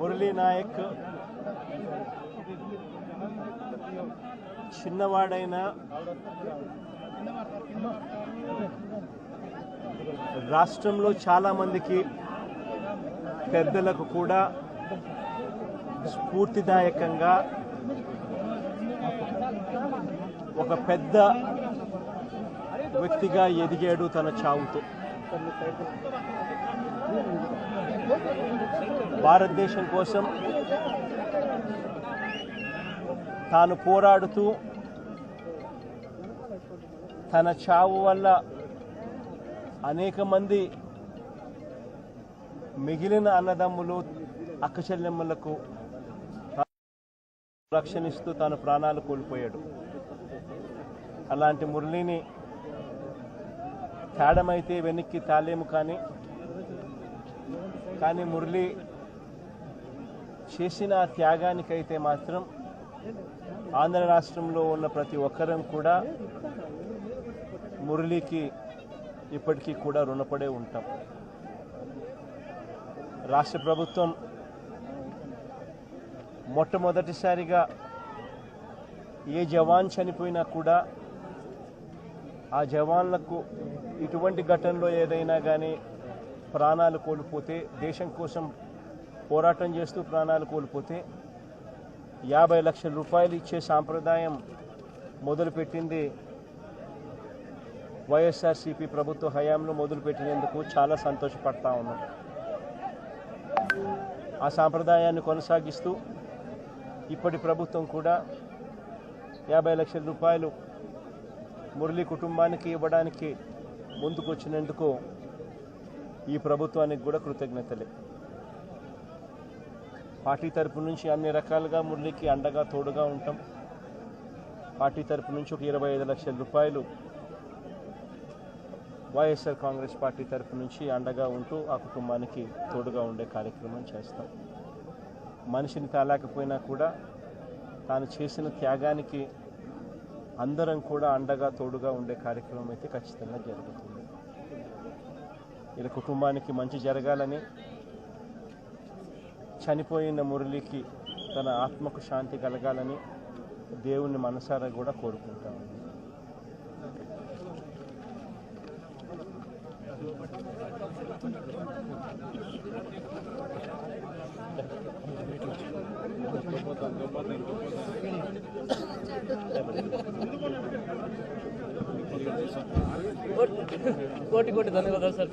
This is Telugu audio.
మురళీ నాయక్ చిన్నవాడైన రాష్ట్రంలో చాలా మందికి పెద్దలకు కూడా స్ఫూర్తిదాయకంగా ఒక పెద్ద వ్యక్తిగా ఎదిగాడు తన చావుతో. భారతదేశం కోసం తాను పోరాడుతూ తన చావు వల్ల అనేక మంది మిగిలిన అన్నదమ్ములు అక్కచెల్లెమ్మలకు రక్షణిస్తూ తాను ప్రాణాలు కోల్పోయాడు. అలాంటి మురళిని తేడమైతే వెనక్కి తాలేము, కానీ మురళి చేసిన త్యాగానికైతే మాత్రం ఆంధ్ర రాష్ట్రంలో ఉన్న ప్రతి ఒక్కరం కూడా మురళికి ఇప్పటికీ కూడా రుణపడే ఉంటాం. రాష్ట్ర ప్రభుత్వం మొట్టమొదటిసారిగా ఏ జవాన్ చనిపోయినా కూడా ఆ జవాన్లకు ఇటువంటి ఘటనలో ఏదైనా కానీ ప్రాణాలు కోల్పోతే, దేశం కోసం పోరాటం చేస్తూ ప్రాణాలు కోల్పోతే 50 లక్షల రూపాయలు ఇచ్చే సాంప్రదాయం మొదలుపెట్టింది వైఎస్ఆర్సీపీ ప్రభుత్వ హయాంలో మొదలుపెట్టినందుకు చాలా సంతోషపడతా ఉన్నాం. ఆ సాంప్రదాయాన్ని కొనసాగిస్తూ ఇప్పటి ప్రభుత్వం కూడా 50 లక్షల రూపాయలు మురళి కుటుంబానికి ఇవ్వడానికి ముందుకొచ్చినందుకు ఈ ప్రభుత్వానికి కూడా కృతజ్ఞతలే. పార్టీ తరపు నుంచి అన్ని రకాలుగా మురళికి అండగా తోడుగా ఉంటాం. పార్టీ తరపు నుంచి ఒక 25 లక్షల రూపాయలు వైఎస్ఆర్ కాంగ్రెస్ పార్టీ తరపు నుంచి అండగా ఉంటూ ఆ కుటుంబానికి తోడుగా ఉండే కార్యక్రమం చేస్తాం. మనిషిని తాలేకపోయినా కూడా తాను చేసిన త్యాగానికి అందరం కూడా అండగా తోడుగా ఉండే కార్యక్రమం అయితే ఖచ్చితంగా జరుగుతుంది. ఇలా కుటుంబానికి మంచి జరగాలని, చనిపోయిన మురళికి తన ఆత్మకు శాంతి కలగాలని దేవుని మనసారా కూడా కోరుకుంటాము. కోటి కోటి ధన్యవాదాలు సార్.